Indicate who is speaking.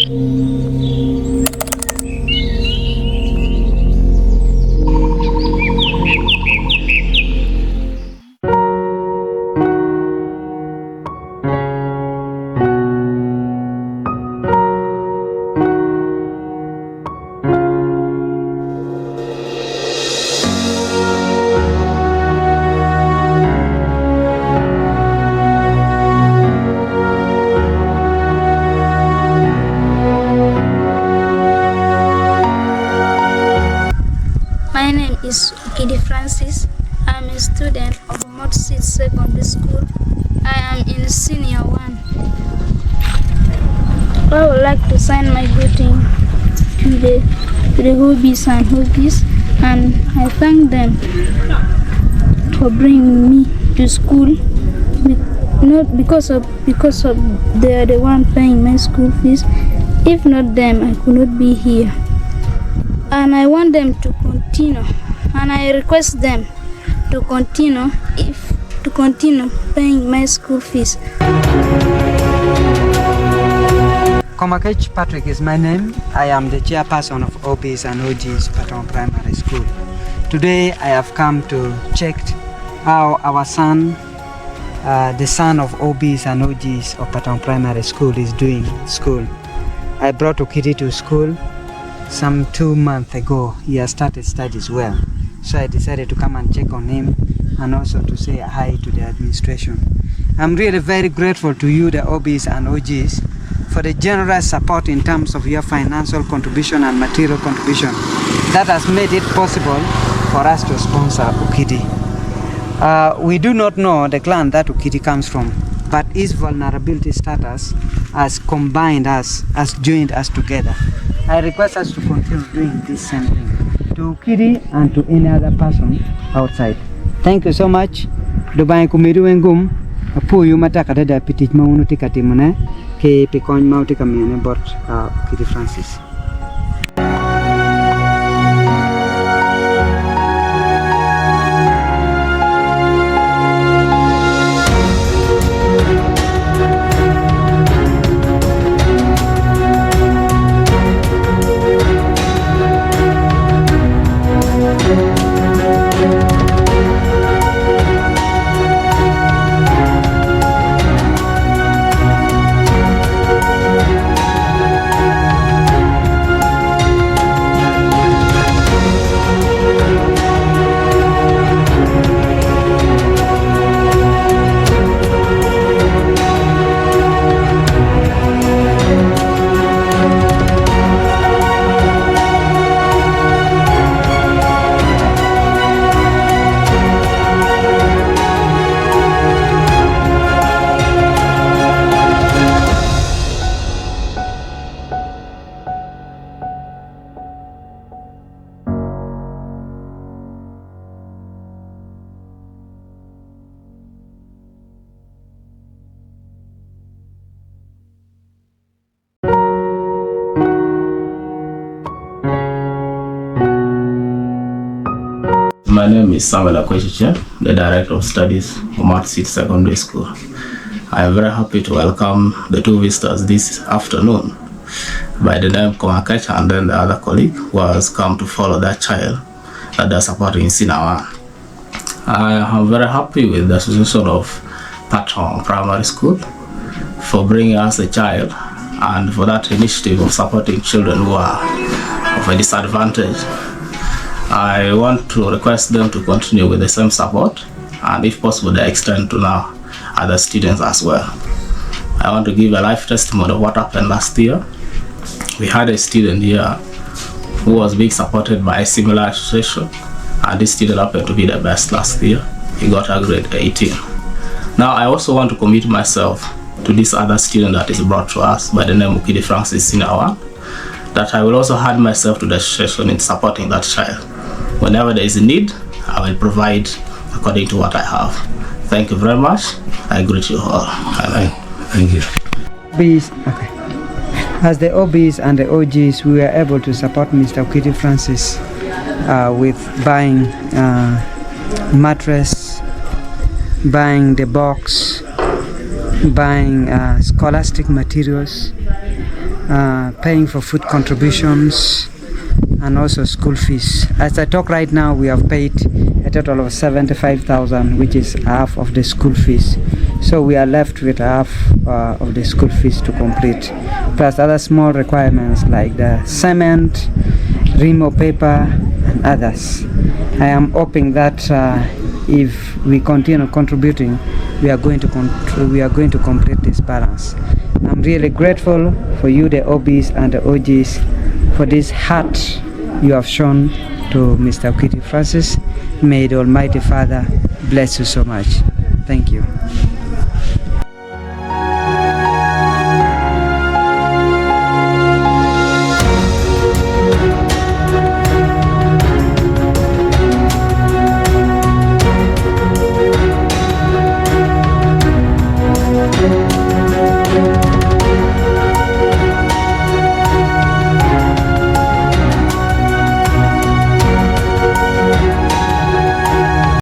Speaker 1: My name is Ukidi Francis. I'm a student of Motsit Secondary School. I am in senior 1. I would like to send my greeting to the hobbies and hobbies, and I thank them for bringing me to school. Not because of they are the one paying my school fees. If not them, I could not be here. And I want them to continue, and I request them to continue paying my school fees.
Speaker 2: Komakech Patrick is my name. I am the chairperson of OBs and OGs Patongo Primary School. Today I have come to check how our son, the son of OBs and OGs of Patongo Primary School, is doing school. I brought Ukidi to school some 2 months ago. He has started studies well, so I decided to come and check on him and also to say hi to the administration. I'm really very grateful to you, the OBs and OGs, for the generous support in terms of your financial contribution and material contribution that has made it possible for us to sponsor Ukidi. We do not know the clan that Ukidi comes from, but his vulnerability status has combined us, has joined us together. I request us to continue doing this same thing to Ukidi and to any other person outside. Thank you so much. Dubai kumiru wengum apu yumata kadada pitich maunu tikati mune ke pikon mau tikamiane bot Ukidi Francis.
Speaker 3: My name is Samuel Akwechiche, the Director of Studies of Motsit Secondary School. I am very happy to welcome the two visitors this afternoon by the name Komakech and then the other colleague who has come to follow that child that they are supporting in Sinawan. I am very happy with the association of Patongo Primary School for bringing us a child and for that initiative of supporting children who are of a disadvantage. I want to request them to continue with the same support, and if possible they extend to now other students as well. I want to give a life testimony of what happened last year. We had a student here who was being supported by a similar association, and this student happened to be the best last year. He got a grade 18. Now I also want to commit myself to this other student that is brought to us by the name of Ukidi Francis Sinawan, that I will also add myself to the association in supporting that child. Whenever there is a need, I will provide according to what I have. Thank you very much. I greet you all. Thank you.
Speaker 2: Okay. As the OBs and the OGs, we were able to support Mr. Ukidi Francis with buying mattress, buying the box, buying scholastic materials, paying for food contributions, and also school fees. As I talk right now, we have paid a total of 75,000, which is half of the school fees. So we are left with half of the school fees to complete, plus other small requirements like the cement, Remo paper, and others. I am hoping that if we continue contributing, we are going to complete this balance. I'm really grateful for you, the OBs and the OGs, for this heart you have shown to Mr. Kwiti Francis. May the Almighty Father bless you so much. Thank you.